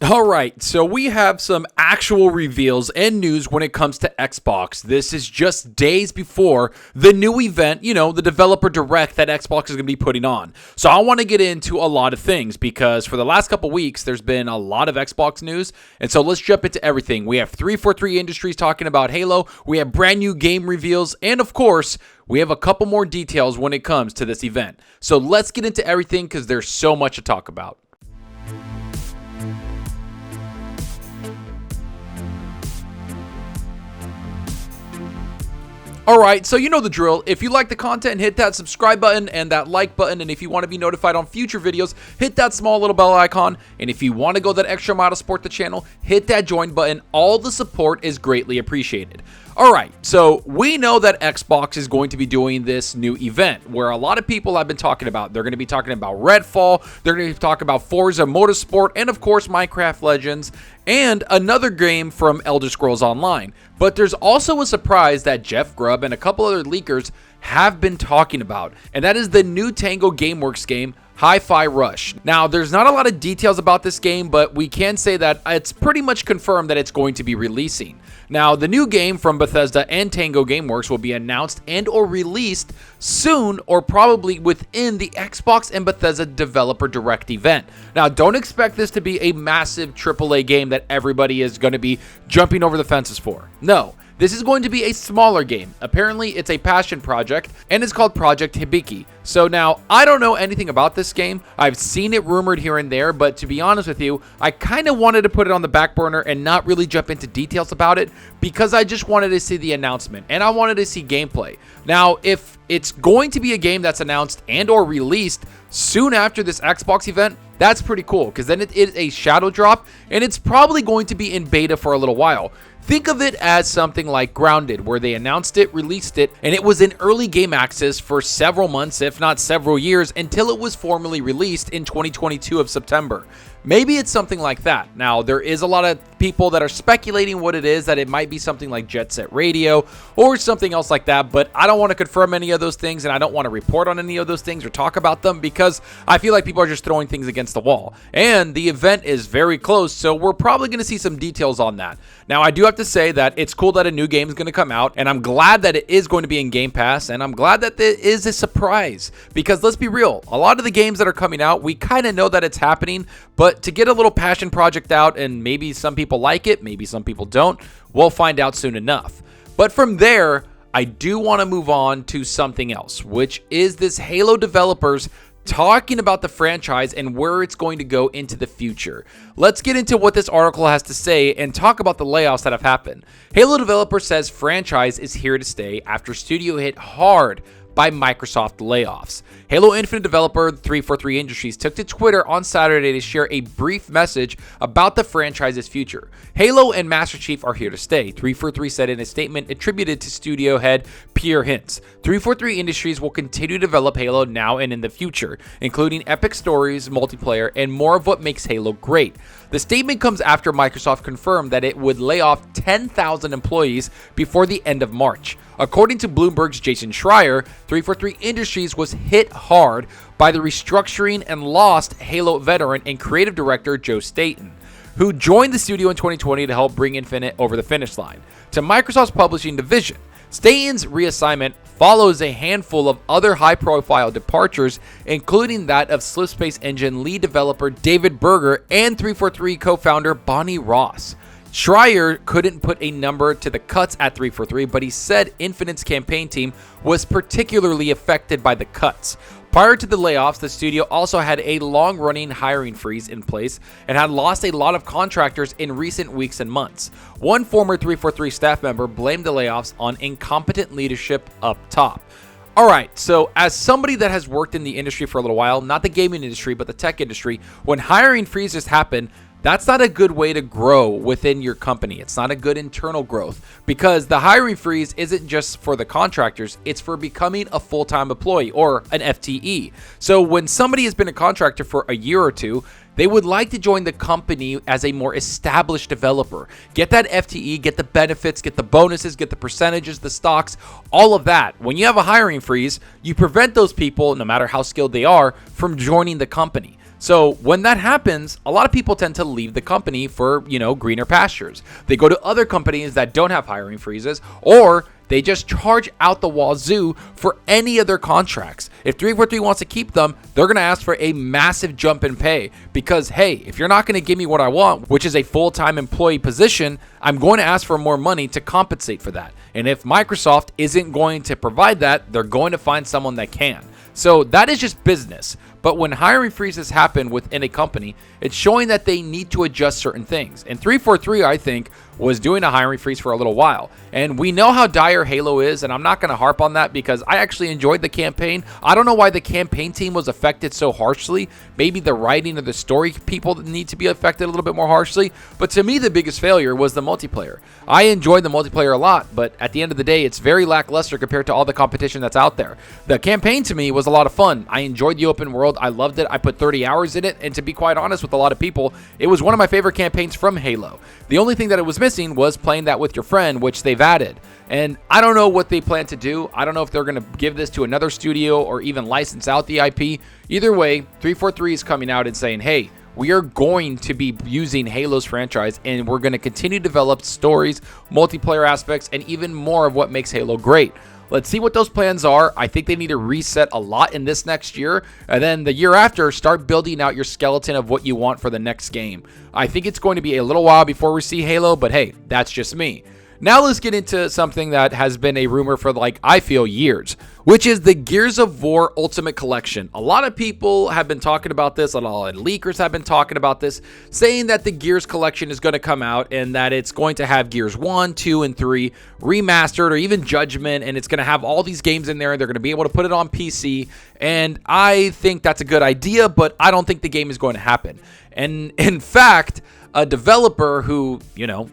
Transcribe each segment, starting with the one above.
All right, so we have some actual reveals and news when it comes to Xbox. This is just days before the new event, the developer direct that Xbox is going to be putting on. So I want to get into a lot of things because for the last couple weeks, there's been a lot of Xbox news. And so let's jump into everything. We have 343 Industries talking about Halo. We have brand new game reveals. And of course, we have a couple more details when it comes to this event. So let's get into everything because there's so much to talk about. Alright, so you know the drill. If you like the content, hit that subscribe button and that like button. And if you want to be notified on future videos, hit that small little bell icon. And if you want to go that extra mile to support the channel, hit that join button. All the support is greatly appreciated. Alright, so we know that Xbox is going to be doing this new event where a lot of people have been talking about. They're going to be talking about Redfall, they're going to be talking about Forza Motorsport, and of course Minecraft Legends, and another game from Elder Scrolls Online. But there's also a surprise that Jeff Grubb and a couple other leakers have been talking about, and that is the new Tango Gameworks game, HiFi Rush. Now, there's not a lot of details about this game, but we can say that it's pretty much confirmed that it's going to be releasing. Now, the new game from Bethesda and Tango Gameworks will be announced and or released soon or probably within the Xbox and Bethesda Developer Direct event. Now, don't expect this to be a massive AAA game that everybody is going to be jumping over the fences for. No. This is going to be a smaller game. Apparently, it's a passion project, and it's called Project Hibiki. So now, I don't know anything about this game. I've seen it rumored here and there, but to be honest with you, I kind of wanted to put it on the back burner and not really jump into details about it because I just wanted to see the announcement, and I wanted to see gameplay. Now, if it's going to be a game that's announced and or released soon after this Xbox event, that's pretty cool because then it is a shadow drop, and it's probably going to be in beta for a little while. Think of it as something like Grounded, where they announced it, released it, and it was in early game access for several months, if not several years, until it was formally released in 2022 of September. Maybe it's something like that. Now, there is a lot of people that are speculating what it is, that it might be something like Jet Set Radio or something else like that, but I don't want to confirm any of those things, and I don't want to report on any of those things or talk about them because I feel like people are just throwing things against the wall. And the event is very close, so we're probably going to see some details on that. Now, I do have to say that it's cool that a new game is going to come out, and I'm glad that it is going to be in Game Pass, and I'm glad that it is a surprise because let's be real, a lot of the games that are coming out, we kind of know that it's happening, but to get a little passion project out, and maybe some people like it, maybe some people don't, we'll find out soon enough. But from there, I do want to move on to something else, which is this Halo developers talking about the franchise and where it's going to go into the future. Let's get into what this article has to say and talk about the layoffs that have happened. Halo developer says franchise is here to stay after studio hit hard by Microsoft layoffs. Halo Infinite developer 343 Industries took to Twitter on Saturday to share a brief message about the franchise's future. Halo and Master Chief are here to stay, 343 said in a statement attributed to studio head Pierre Hintz. 343 Industries will continue to develop Halo now and in the future, including epic stories, multiplayer, and more of what makes Halo great. The statement comes after Microsoft confirmed that it would lay off 10,000 employees before the end of March. According to Bloomberg's Jason Schreier, 343 Industries was hit hard by the restructuring and lost Halo veteran and creative director Joe Staten, who joined the studio in 2020 to help bring Infinite over the finish line, to Microsoft's publishing division. Staten's reassignment follows a handful of other high-profile departures, including that of Slip Space Engine lead developer David Berger and 343 co-founder Bonnie Ross. Schreier couldn't put a number to the cuts at 343, but he said Infinite's campaign team was particularly affected by the cuts. Prior to the layoffs, the studio also had a long-running hiring freeze in place and had lost a lot of contractors in recent weeks and months. One former 343 staff member blamed the layoffs on incompetent leadership up top. Alright, so as somebody that has worked in the industry for a little while, not the gaming industry, but the tech industry, when hiring freezes happen, that's not a good way to grow within your company. It's not a good internal growth because the hiring freeze isn't just for the contractors, it's for becoming a full-time employee or an FTE. So when somebody has been a contractor for a year or two, they would like to join the company as a more established developer. Get that FTE, get the benefits, get the bonuses, get the percentages, the stocks, all of that. When you have a hiring freeze, you prevent those people, no matter how skilled they are, from joining the company. So when that happens, a lot of people tend to leave the company for, greener pastures. They go to other companies that don't have hiring freezes, or they just charge out the wazoo for any of their contracts. If 343 wants to keep them, they're going to ask for a massive jump in pay because, hey, if you're not going to give me what I want, which is a full-time employee position, I'm going to ask for more money to compensate for that. And if Microsoft isn't going to provide that, they're going to find someone that can. So that is just business. But when hiring freezes happen within a company, it's showing that they need to adjust certain things. And 343, I think, was doing a hiring freeze for a little while. And we know how dire Halo is, and I'm not going to harp on that because I actually enjoyed the campaign. I don't know why the campaign team was affected so harshly. Maybe the writing of the story people need to be affected a little bit more harshly. But to me, the biggest failure was the multiplayer. I enjoyed the multiplayer a lot, but at the end of the day, it's very lackluster compared to all the competition that's out there. The campaign to me was a lot of fun. I enjoyed the open world. I loved it. I put 30 hours in it, and to be quite honest with a lot of people, it was one of my favorite campaigns from Halo. The only thing that it was missing was playing that with your friend, which they've added. And I don't know what they plan to do. I don't know if they're going to give this to another studio or even license out the IP. Either way, 343 is coming out and saying, hey, we are going to be using Halo's franchise, and we're going to continue to develop stories, multiplayer aspects, and even more of what makes Halo great. Let's see what those plans are. I think they need to reset a lot in this next year. And then the year after, start building out your skeleton of what you want for the next game. I think it's going to be a little while before we see Halo, but hey, that's just me. Now let's get into something that has been a rumor for, I feel, years, which is the Gears of War Ultimate Collection. A lot of people have been talking about this, a lot of leakers have been talking about this, saying that the Gears Collection is going to come out and that it's going to have Gears 1, 2, and 3 remastered, or even Judgment, and it's going to have all these games in there. They're going to be able to put it on PC, and I think that's a good idea, but I don't think the game is going to happen. And in fact, a developer who,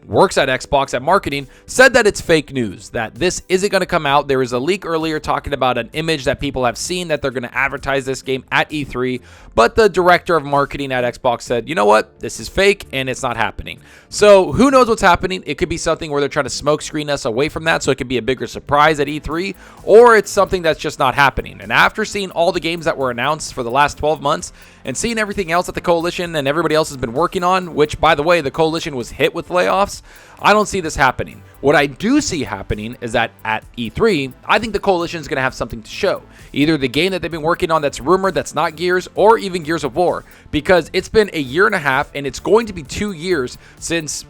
works at Xbox at marketing said that it's fake news, that this isn't going to come out. There was a leak earlier talking about an image that people have seen that they're going to advertise this game at E3, but the director of marketing at Xbox said, you know what, this is fake and it's not happening. So who knows what's happening? It could be something where they're trying to smoke screen us away from that, so it could be a bigger surprise at E3, or it's something that's just not happening. And after seeing all the games that were announced for the last 12 months and seeing everything else that the Coalition and everybody else has been working on, which, by the way, the Coalition was hit with layoffs, I don't see this happening. What I do see happening is that at E3, I think the Coalition is going to have something to show. Either the game that they've been working on that's rumored that's not Gears, or even Gears of War, because it's been a year and a half, and it's going to be 2 years since,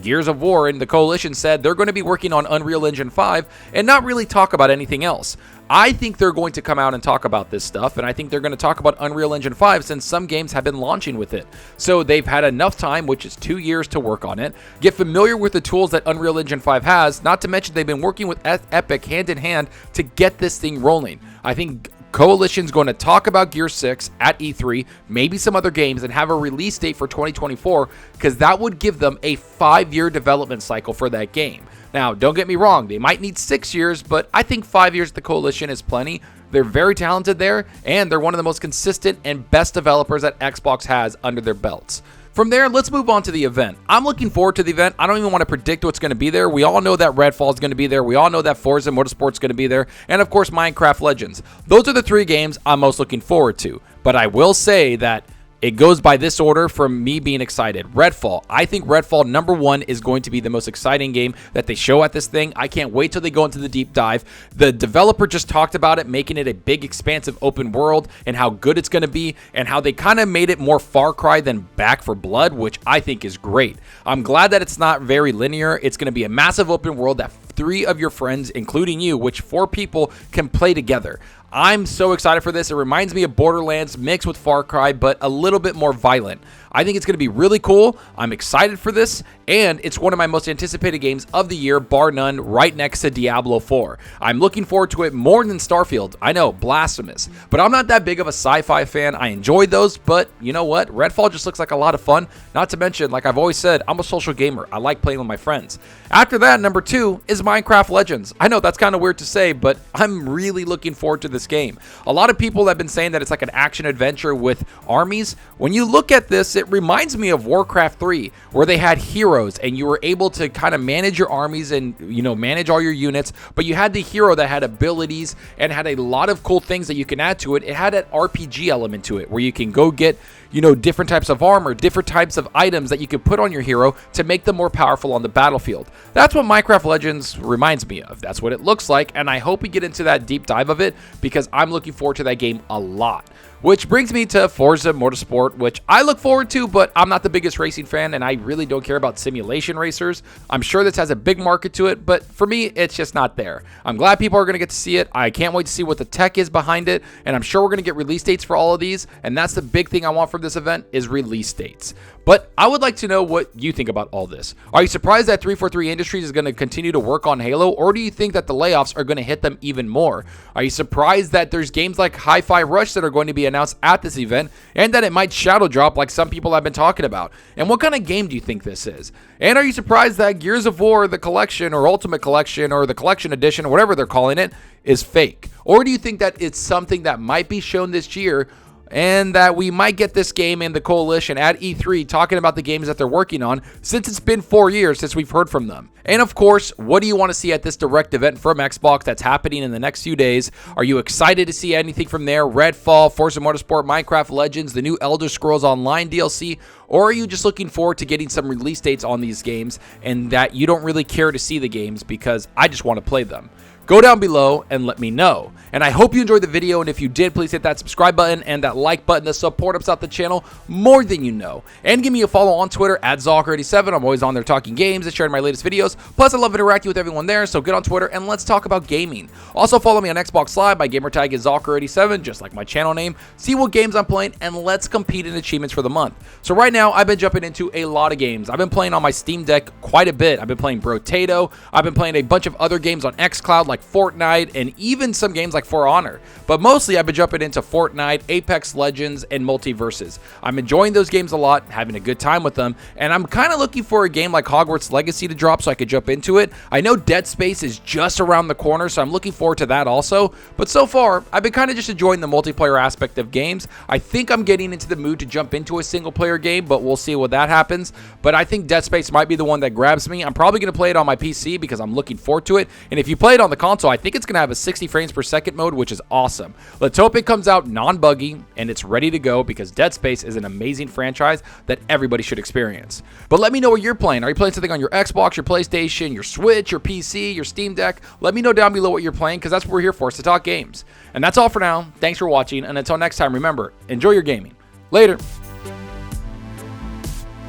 Gears of War, and the Coalition said they're going to be working on Unreal Engine 5 and not really talk about anything else. I think they're going to come out and talk about this stuff, and I think they're going to talk about Unreal Engine 5 since some games have been launching with it. So they've had enough time, which is 2 years, to work on it, get familiar with the tools that Unreal Engine 5 has, not to mention they've been working with Epic hand in hand to get this thing rolling. I think Coalition's going to talk about Gear 6 at E3, maybe some other games, and have a release date for 2024, because that would give them a 5-year development cycle for that game. Now, don't get me wrong, they might need 6 years, but I think 5 years at the Coalition is plenty. They're very talented there, and they're one of the most consistent and best developers that Xbox has under their belts. From there, let's move on to the event. I'm looking forward to the event. I don't even want to predict what's going to be there. We all know that Redfall is going to be there. We all know that Forza Motorsport is going to be there. And of course, Minecraft Legends. Those are the 3 games I'm most looking forward to. But I will say that it goes by this order from me being excited. Redfall. I think Redfall number 1 is going to be the most exciting game that they show at this thing. I can't wait till they go into the deep dive. The developer just talked about it, making it a big, expansive open world and how good it's going to be and how they kind of made it more Far Cry than Back 4 Blood, which I think is great. I'm glad that it's not very linear. It's going to be a massive open world that 3 of your friends, including you, which 4 people can play together. I'm so excited for this. It reminds me of Borderlands mixed with Far Cry, but a little bit more violent. I think it's going to be really cool. I'm excited for this, and it's one of my most anticipated games of the year, bar none, right next to Diablo 4. I'm looking forward to it more than Starfield. I know, blasphemous, but I'm not that big of a sci-fi fan. I enjoyed those, but you know what? Redfall just looks like a lot of fun. Not to mention, like I've always said, I'm a social gamer. I like playing with my friends. After that, number 2 is Minecraft Legends. I know that's kind of weird to say, but I'm really looking forward to this game. A lot of people have been saying that it's like an action adventure with armies. When you look at this, it reminds me of Warcraft 3, where they had heroes and you were able to kind of manage your armies and, you know, manage all your units, but you had the hero that had abilities and had a lot of cool things that you can add to it. It had an RPG element to it where you can go get, you know, different types of armor, different types of items that you could put on your hero to make them more powerful on the battlefield. That's what Minecraft Legends reminds me of. That's what it looks like, and I hope we get into that deep dive of it because I'm looking forward to that game a lot. Which brings me to Forza Motorsport, which I look forward to, but I'm not the biggest racing fan, and I really don't care about simulation racers. I'm sure this has a big market to it, but for me, it's just not there. I'm glad people are going to get to see it. I can't wait to see what the tech is behind it, and I'm sure we're going to get release dates for all of these, and that's the big thing I want from this event is release dates. But I would like to know what you think about all this. Are you surprised that 343 Industries is going to continue to work on Halo, or do you think that the layoffs are going to hit them even more? Are you surprised that there's games like HiFi Rush that are going to be announced at this event, and that it might shadow drop like some people have been talking about? And what kind of game do you think this is? And are you surprised that Gears of War, the collection, or Ultimate Collection, or the Collection Edition, or whatever they're calling it, is fake? Or do you think that it's something that might be shown this year, and that we might get this game in the coalition at E3 talking about the games that they're working on, since it's been 4 years since we've heard from them? And of course, what do you want to see at this direct event from Xbox that's happening in the next few days? Are you excited to see anything from there? Redfall, Forza Motorsport, Minecraft Legends, the new Elder Scrolls Online DLC? Or are you just looking forward to getting some release dates on these games and that you don't really care to see the games because I just want to play them? Go down below and let me know. And I hope you enjoyed the video, and if you did, please hit that subscribe button and that like button to support us out the channel more than you know. And give me a follow on Twitter at Zalker87. I'm always on there talking games and sharing my latest videos. Plus, I love interacting with everyone there, so get on Twitter and let's talk about gaming. Also, follow me on Xbox Live. My gamertag is Zalker87, just like my channel name. See what games I'm playing, and let's compete in achievements for the month. So right now, I've been jumping into a lot of games. I've been playing on my Steam Deck quite a bit. I've been playing Brotato. I've been playing a bunch of other games on xCloud like Fortnite, and even some games like For Honor. But mostly I've been jumping into Fortnite, Apex Legends, and Multiverses. I'm enjoying those games a lot, having a good time with them, and I'm kind of looking for a game like Hogwarts Legacy to drop so I could jump into it. I know Dead Space is just around the corner, so I'm looking forward to that also. But so far, I've been kind of just enjoying the multiplayer aspect of games. I think I'm getting into the mood to jump into a single player game, but we'll see when that happens. But I think Dead Space might be the one that grabs me. I'm probably going to play it on my PC because I'm looking forward to it. And if you play it on the console, I think it's going to have a 60 frames per second mode, which is awesome. Let's hope it comes out non-buggy and it's ready to go because Dead Space is an amazing franchise that everybody should experience. But let me know what you're playing. Are you playing something on your Xbox, your PlayStation, your Switch, your PC, your Steam Deck? Let me know down below what you're playing because that's what we're here for, is to talk games. And that's all for now. Thanks for watching, and until next time, remember, enjoy your gaming. Later.